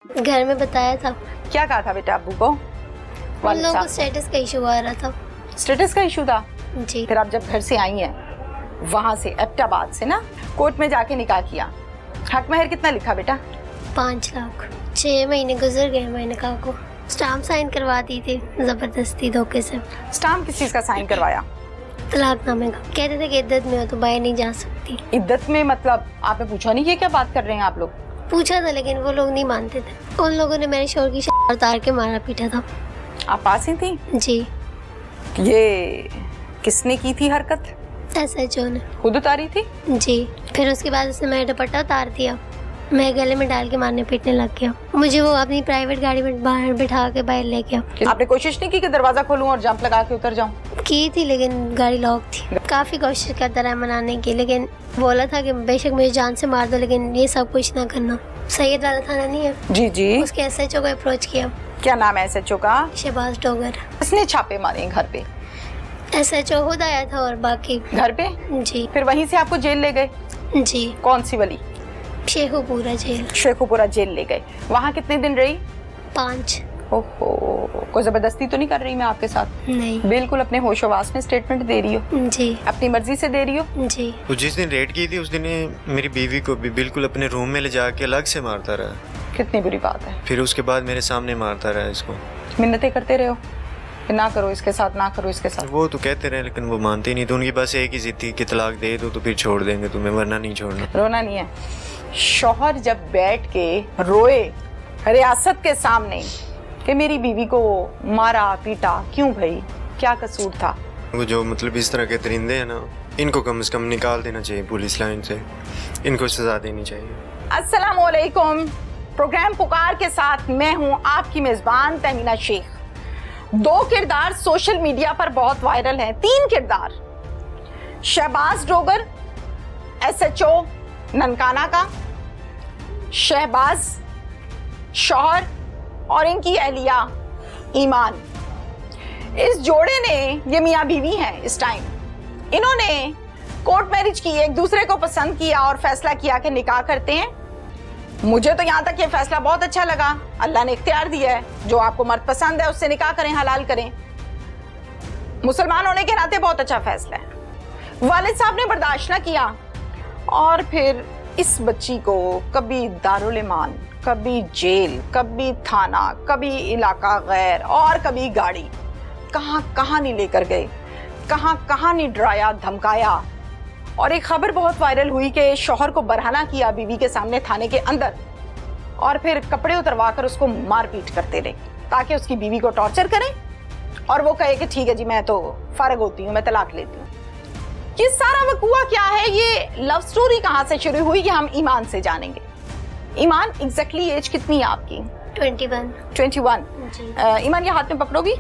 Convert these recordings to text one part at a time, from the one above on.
घर में बताया था। क्या कहा था बेटा अब्बू को? उन लोगों को स्टेटस का इशू आ रहा था। स्टेटस का इशू था? जी। फिर आप जब घर से आई हैं वहां से एबटाबाद से ना, कोर्ट में जाके निकाह किया, हक महर कितना लिखा बेटा? 5 लाख। 6 महीने गुजर गए, मैंने कहा को स्टाम्प साइन करवा दी थी जबरदस्ती धोखे से। स्टाम्प किस चीज का साइन करवाया? तलाकनामे का। कहते थे कि इद्दत में हो तो बाहर नहीं जा सकती। इद्दत में मतलब आपने पूछा नहीं कि क्या बात कर रहे हैं आप लोग? पूछा था लेकिन वो लोग नहीं मानते थे। उन लोगों ने मेरे शोर की शार उतार के मारा पीटा था। आप पास ही थी? जी। ये किसने की थी हरकत? SHO ने। खुद उतारी थी? जी। फिर उसके बाद उसने मेरा दुपट्टा उतार दिया, मैं गले में डाल के मारने पीटने लग गया। मुझे वो अपनी प्राइवेट गाड़ी में बाहर बिठा के बाहर ले गया। आपने कोशिश नहीं की कि दरवाजा खोलूं और जंप लगा के उतर जाऊं? की थी लेकिन गाड़ी लॉक थी। काफी कोशिश करता रहा मनाने की, लेकिन बोला था कि बेशक मुझे जान से मार दो लेकिन ये सब कुछ ना करना। सैयद वाला थाना नहीं है? जी जी। उसके SHO को अप्रोच किया। क्या नाम है SHO का? शहबाज डोगर। उसने छापे मारे घर पे? SHO खुद आया था और बाकी घर पे? जी। फिर वहीं से आपको जेल ले गए? जी। कौन सी वाली? शेखुपुरा जेल। शेखुपुरा जेल ले गए। वहाँ कितने दिन रही? 5। ओहो, कोई जबरदस्ती तो नहीं कर रही मैं आपके साथ? नहीं। बिल्कुल अपने होशोवास में स्टेटमेंट दे रही हो? जी। अपनी मर्जी से दे रही हो? जी। तो जिस दिन रेड की थी उस दिन मेरी बीवी को भी बिल्कुल अपने रूम में ले जाके अलग से मारता रहा। कितनी बुरी बात है। फिर उसके बाद मेरे सामने मारता रहा इसको। मिन्नतें करते रहे हो कि ना करो इसके साथ, ना करो इसके साथ? वो तो कहते रहे लेकिन वो मानते नहीं। तो उनकी बस एक ही जिद थी कि तलाक दे दो तो फिर छोड़ देंगे तुम्हें, वरना नहीं छोड़ना। रोना नहीं है। शौहर जब बैठ के रोए रियासत के सामने कि मेरी बीवी को मारा पीटा, क्यों भाई, क्या कसूर था? वो जो मतलब इस तरह के दरिंदे हैं ना, इनको कम से कम निकाल देना चाहिए पुलिस लाइन से, इनको सजा देनी चाहिए। अस्सलाम वालेकुम। प्रोग्राम पुकार के साथ मैं हूं आपकी मेजबान तहमीना शेख। 2 किरदार सोशल मीडिया पर बहुत वायरल हैं, 3 किरदार। शहबाज डोगर SHO ननकाना का, शहबाज शौहर और इनकी अहलिया ईमान। इस जोड़े ने, ये मियाँ बीवी हैं इस टाइम, इन्होंने कोर्ट मैरिज की, एक दूसरे को पसंद किया और फैसला किया कि निकाह करते हैं। मुझे तो यहाँ तक ये फैसला बहुत अच्छा लगा। अल्लाह ने इख्तियार दिया है, जो आपको मर्द पसंद है उससे निकाह करें, हलाल करें। मुसलमान होने के नाते बहुत अच्छा फैसला है। वालिद साहब ने बर्दाश्त ना किया और फिर इस बच्ची को कभी दारुल ईमान, कभी जेल, कभी थाना, कभी इलाका गैर और कभी गाड़ी। कहाँ कहाँ नहीं लेकर गए, कहाँ कहाँ नहीं डराया धमकाया। और एक खबर बहुत वायरल हुई कि शौहर को बरहना किया बीवी के सामने थाने के अंदर, और फिर कपड़े उतरवा कर उसको मारपीट करते रहे ताकि उसकी बीवी को टॉर्चर करें और वो कहे कि ठीक है जी मैं तो फारग होती हूँ, मैं तलाक लेती हूँ। ये सारा वकूआ क्या है, ये लव स्टोरी कहाँ से शुरू हुई, ये हम ईमान से जानेंगे। ईमान, एग्जैक्टली एज कितनी है आपकी? 21। ईमान ये हाथ में पकड़ोगी,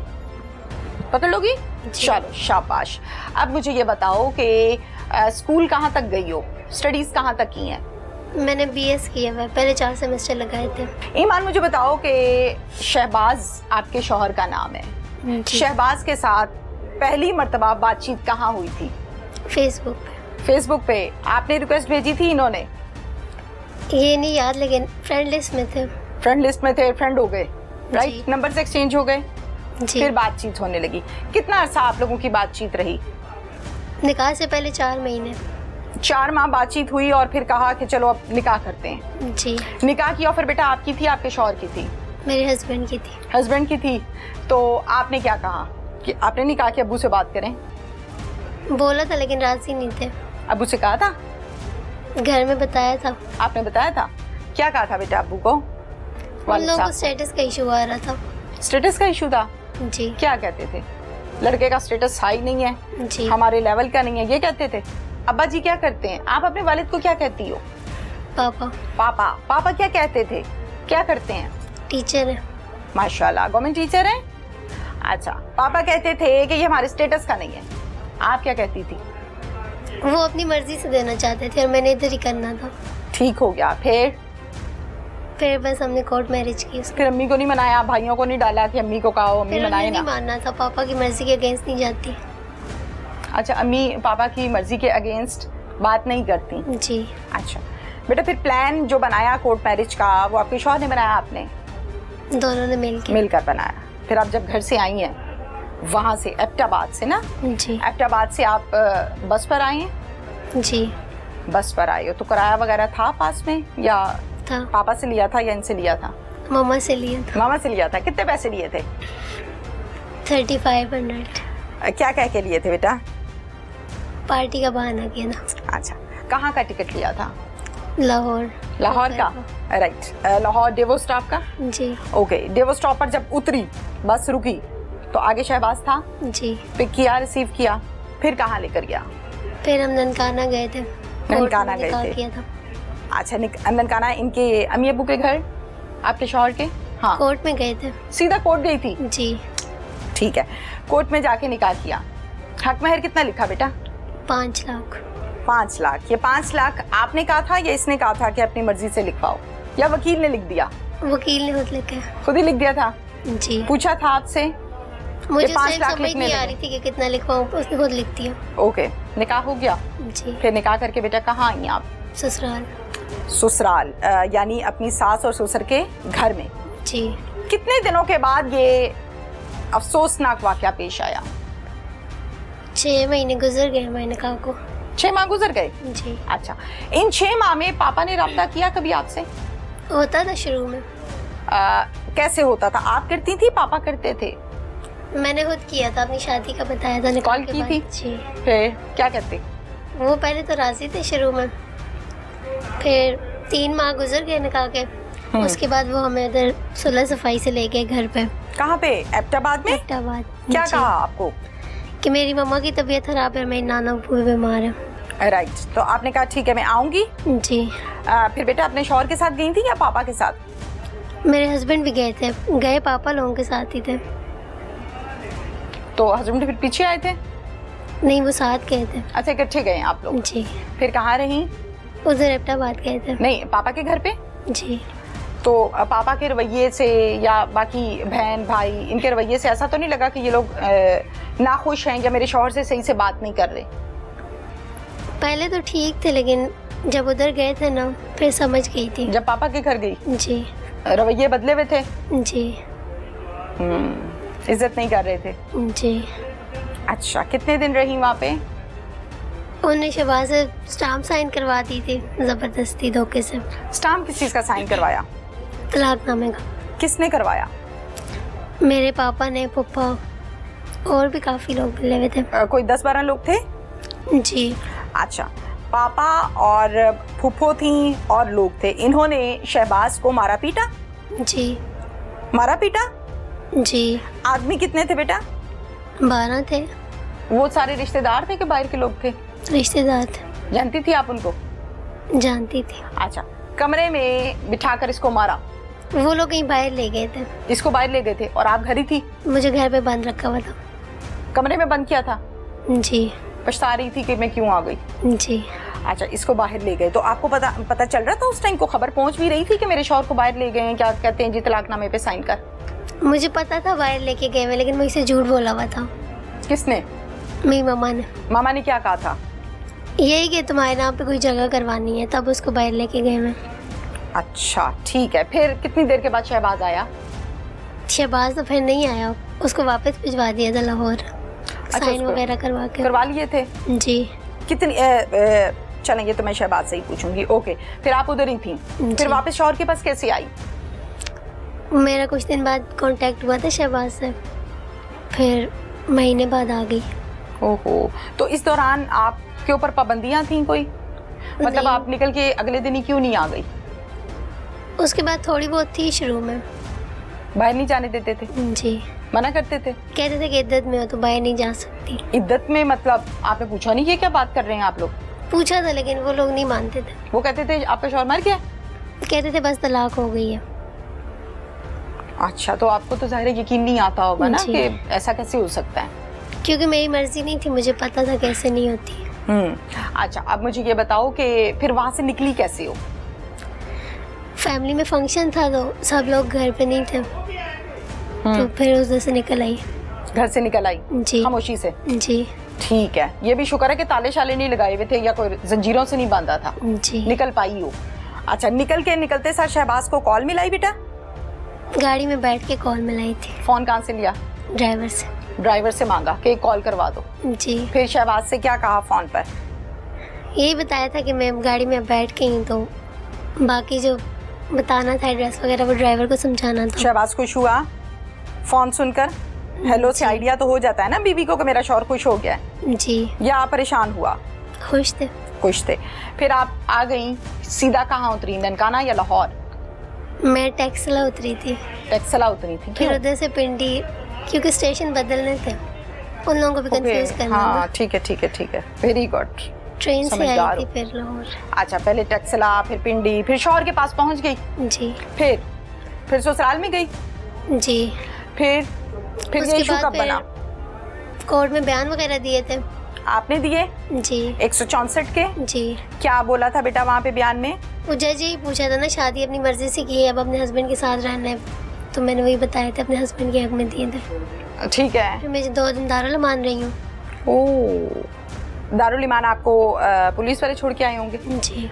पकड़ लोगी? चलो शाबाश। अब मुझे ये बताओ कि स्कूल कहाँ तक गई हो, स्टडीज कहाँ तक की हैं? मैंने BS किया हुआ है, पहले 4 सेमेस्टर लगाए थे। ईमान मुझे बताओ कि शहबाज आपके शौहर का नाम है, शहबाज के साथ पहली मर्तबा बातचीत कहाँ हुई थी? फेसबुक पे। फेसबुक पे आपने रिक्वेस्ट भेजी थी, इन्होंने? ये नहीं याद लेकिन फ्रेंड लिस्ट में थे। फ्रेंड लिस्ट में थे, फ्रेंड हो गए, राइट? नंबर से एक्सचेंज हो गए, फिर बातचीत होने लगी। कितना अरसा आप लोगों की बातचीत रही? निकाह से पहले 4 महीने। 4 माह बातचीत हुई और फिर कहा कि चलो अब निकाह करते हैं। जी। निकाह की ऑफर बेटा आपकी थी, आपके शौहर की थी? मेरे हस्बैंड की थी। हस्बैंड की थी। तो आपने क्या कहा कि आपने नहीं कहा कि अब्बू से बात करें? बोला था लेकिन राजी नहीं थे। अब्बू से कहा था? घर में बताया था। आपने बताया था? क्या कहा था बेटा अब्बू को? उन लोगों को स्टेटस का इशू आ रहा था। स्टेटस का इशू था? जी। क्या कहते थे? लड़के का स्टेटस हाई नहीं है जी, हमारे लेवल का नहीं है, ये कहते थे। अब्बा जी क्या करते हैं? आप अपने वालिद को क्या कहती हो? पापा। पापा। पापा क्या कहते थे, क्या करते हैं? टीचर है। माशाल्लाह, गवर्नमेंट टीचर है। अच्छा, पापा कहते थे कि ये हमारे स्टेटस का नहीं है, आप क्या कहती थी? वो अपनी मर्जी से देना चाहते थे और मैंने इधर ही करना था। ठीक हो गया। फिर बस हमने कोर्ट मैरिज की। फिर अम्मी को नहीं मनाया, भाइयों को नहीं डाला कि अम्मी को कहो अम्मी मनाए ना? नहीं मानना था, पापा की मर्जी के अगेंस्ट नहीं जाती। अच्छा, अम्मी पापा की मर्जी के अगेंस्ट बात नहीं करती? जी। अच्छा, बेटा फिर प्लान जो बनाया कोर्ट मैरिज का वो आपके शौहर ने बनाया, आपने? दोनों ने मिलकर बनाया। फिर आप जब घर से आई हैं वहाँ से, एबटाबाद से ना? जी। एबटाबाद से आप बस पर आई हैं? जी। बस पर आई हो तो किराया वगैरह था पास में या था। पापा से लिया था या इनसे लिया था? मामा से लिया था। मामा से लिया था। कितने पैसे लिए थे? 3500। क्या कह के लिए थे बेटा? पार्टी का बहाना किया था। अच्छा, कहाँ का टिकट लिया था? लाहौर। लाहौर का, राइट। लाहौर डेवो स्टॉप का? जी। ओके, डेवो स्टॉप पर जब उतरी, बस रुकी तो आगे शहबाज था? जी। पिक किया, रिसीव किया, फिर कहाँ लेकर गया? फिर हम ननकाना गए थे। ननकाना गए निकाह थे। किया था। अच्छा, ननकाना इनके अम्मी अब्बू के घर, आपके शौहर के? हाँ। कोर्ट में गए थे। सीधा कोर्ट गई थी? जी। ठीक है, कोर्ट में जाके निकाह किया। हक महर कितना लिखा बेटा? 5 लाख। 5 लाख। ये 5 लाख आपने कहा था या इसने कहा था कि अपनी मर्जी से लिखवाओ, या वकील ने लिख दिया? वकील ने खुद लिखा। खुद ही लिख दिया था? जी। पूछा था आपसे? मुझे 5 सिर्फ लाख समझ लिखने नहीं आ लगे। रही थी कि कितना लिखवाऊं, उसने खुद लिख दिया। ओके, निकाह हो गया। जी। फिर निकाह करके बेटा कहाँ आई आप? ससुराल। ससुराल, यानी अपनी सास और ससुर के घर में। जी। कितने दिनों के बाद ये अफसोसनाक वाकया पेश आया? 6 महीने गुजर गए हमारे निकाह को। 6 माह गुजर गए? जी। अच्छा, इन 6 माह में पापा ने रब्ता किया कभी आपसे? होता था शुरू में। कैसे होता था? आप करती थी, पापा करते थे? मैंने खुद किया था, अपनी शादी का बताया था निकाह कॉल के की बाद। थी? जी। फिर क्या करते? वो पहले तो राजी थे शुरू में, फिर 3 माह गुजर गए निकाह के। उसके बाद वो हमें इधर सुलह सफाई से ले गए घर पे। कहाँ पे? एबटाबाद में? एबटाबाद। क्या जी। कहा आपको? कि मेरी मम्मा की तबीयत खराब है, मेरी नाना भी बीमार है। राइट, तो आपने कहा ठीक है मैं आऊंगी। जी। फिर बेटा अपने शौहर के साथ गई थी या पापा के साथ? मेरे हस्बैंड भी गए थे, गए पापा लोगों के साथ ही थे। तो हस्बैंड फिर पीछे आए थे? नहीं, वो साथ गए थे। अच्छा, इकट्ठे गए आप लोग? जी। फिर कहाँ रही? उधर एबटाबाद गए थे। नहीं, पापा के घर पे? जी। तो पापा के रवैये से या बाकी बहन भाई इनके रवैये से ऐसा तो नहीं लगा कि ये लोग नाखुश हैं या मेरे शौहर से सही से बात नहीं कर रहे? पहले तो ठीक थे, लेकिन जब उधर गए थे ना फिर समझ गई थी। जब पापा के घर गई जी। रवैये बदले हुए थे? जी। इज्जत नहीं कर रहे थे? जी। अच्छा, कितने दिन रही वहाँ पे? उन्होंने शहबाज से स्टाम्प साइन करवा दी थी जबरदस्ती, धोखे से। स्टाम्प किस चीज़ का साइन करवाया? तलाकनामे का। किसने करवाया? मेरे पापा ने, पप्पा और भी काफ़ी लोग मिले हुए थे। कोई 10-12 लोग थे? जी। अच्छा, पापा और फूफो थी और लोग थे, इन्होंने शहबाज को मारा पीटा? जी। मारा पीटा? जी। आदमी कितने थे बेटा? 12 थे। वो सारे रिश्तेदार थे कि बाहर के लोग थे? रिश्तेदार थे। जानती थी आप उनको? जानती थी। अच्छा, कमरे में बिठाकर इसको मारा? वो लोग कहीं बाहर ले गए थे। इसको बाहर ले गए थे और आप घर ही थी? मुझे घर पे बंद रखा हुआ था। कमरे में बंद किया था? जी। पछता रही थी कि मैं क्यों आ गई? जी। अच्छा, इसको बाहर ले गए तो आपको पता चल रहा था उस टाइम को? खबर पहुंच भी रही थी कि मेरे शौहर को बाहर ले गए हैं, क्या कहते हैं जी, तलाकनामे पे साइन कर? मुझे पता था बाहर लेके गए हुए, लेकिन मैं इसे झूठ बोला हुआ था। किसने? मेरी मम्मा ने। मामा ने क्या कहा था? यही कि तुम्हारे नाम पे कोई जगह करवानी है, तब उसको बाहर लेके गए मैं। अच्छा, ठीक है। फिर कितनी देर के बाद शहबाज आया? शहबाज तो फिर नहीं आया, उसको वापस भिजवा दिया था लाहौर। साइन उसको वगैरह करवा लिए थे? जी। कितनी चलें, ये तो मैं शहबाज से ही पूछूंगी। ओके, फिर आप उधर ही थी, फिर वापस शौहर के पास कैसे आई? मेरा कुछ दिन बाद कांटेक्ट हुआ था शहबाज से, फिर महीने बाद आ गई। ओहो, तो इस दौरान आपके ऊपर पाबंदियां थी कोई? मतलब आप निकल के अगले दिन ही क्यों नहीं आ गई? उसके बाद थोड़ी बहुत थी शुरू में। बाहर नहीं जाने देते थे? जी। मना करते थे? कहते थे कि इद्दत में हो तो बाहर नहीं जा सकती। इद्दत में मतलब आपने पूछा नहीं, ये क्या बात कर रहे हैं आप लोग? पूछा था, लेकिन वो लोग नहीं मानते थे। वो कहते थे आपका शौहर मर गया? कहते थे बस तलाक हो गई है। अच्छा, तो आपको तो ज़ाहिर है यकीन नहीं आता होगा ना जी। कि ऐसा कैसे हो सकता है? क्योंकि मेरी मर्जी नहीं थी, मुझे पता था कैसे नहीं होती। अच्छा, अब मुझे ये बताओ कि फिर वहाँ से निकली कैसे हो? फैमिली में फंक्शन था तो सब लोग घर पे नहीं थे, तो फिर उधर से निकल आई। घर से निकल आई? जी। खामोशी से? जी। ठीक है, ये भी शुक्र है कि ताले शाले नहीं लगाए हुए थे या कोई जंजीरों से नहीं बांधा था, जी। निकल पाई हो। अच्छा, निकलते साथ शहबाज को कॉल मिलाई बेटा? गाड़ी में बैठ के कॉल मिलाई थी फोन कहाँ से लिया? ड्राइवर से। ड्राइवर से मांगा कि कॉल करवा दो। जी। फिर शहबाज से क्या कहा फोन पर? यही बताया था कि मैं गाड़ी में बैठ के ही, तो बाकी जो बताना था एड्रेस वगैरह वो ड्राइवर को समझाना था। शहबाज खुश हुआ फोन सुनकर? हेलो से आइडिया तो हो जाता है ना बीवी को कि मेरा शौहर खुश हो गया है। जी। या आप परेशान हुआ? खुश थे। खुश थे। फिर आप आ गई, सीधा कहाँ उतरी, ननकाना या लाहौर? मैं टैक्सला उतरी थी। टैक्सला उतरी थी? फिर उधर से पिंडी, क्योंकि स्टेशन बदलने थे, उन लोगों को भी कंफ्यूज करना था। हाँ ठीक है, वेरी गुड। ट्रेन से आई थी फिर लाहौर। अच्छा, पहले टैक्सला, फिर पिंडी, फिर शौहर के पास पहुंच गई? जी। फिर ससुराल में गई? जी। फिर ये इशू कब बना? कोर्ट में बयान वगैरह दिए थे। आपने दिए? जी। 164 के? जी। क्या बोला था बेटा वहाँ पे बयान में? वो जज यही पूछा था ना, शादी अपनी मर्जी से की है, अब अपने हस्बैंड के साथ रहना है, तो मैंने वही बताया था, अपने हस्बैंड के हक में दिए थे। ठीक है। फिर मैं 2 दिन दारुल मान रही हूँ। ओह, दारुल ईमान आपको पुलिस वाले छोड़ के आए होंगे? जी।